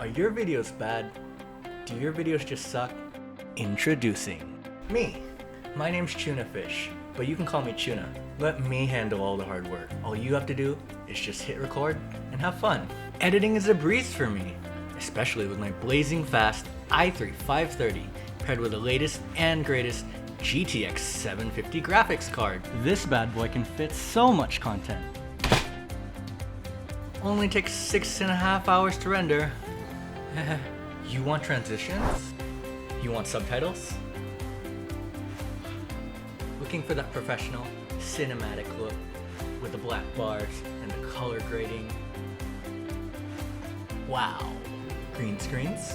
Are your videos bad? Do your videos just suck? Introducing me. My name's Chuunafish, but you can call me Chuna. Let me handle all the hard work. All you have to do is just hit record and have fun. Editing is a breeze for me, especially with my blazing fast i3 530 paired with the latest and greatest GTX 750 graphics card. This bad boy can fit so much content. Only takes 6.5 hours to render. You want transitions? You want subtitles? Looking for that professional, cinematic look with the black bars and the color grading. Wow. Green screens?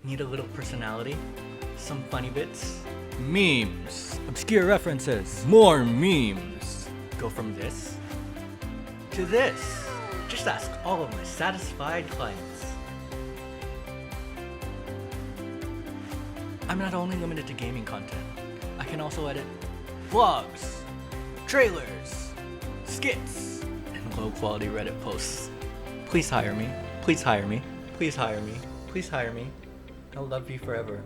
Need a little personality? Some funny bits? Memes. Obscure references. More memes. Go from this to this. Just ask all of my satisfied clients. I'm not only limited to gaming content. I can also edit vlogs, trailers, skits, and low quality Reddit posts. Please hire me. Please hire me. Please hire me. Please hire me. I'll love you forever.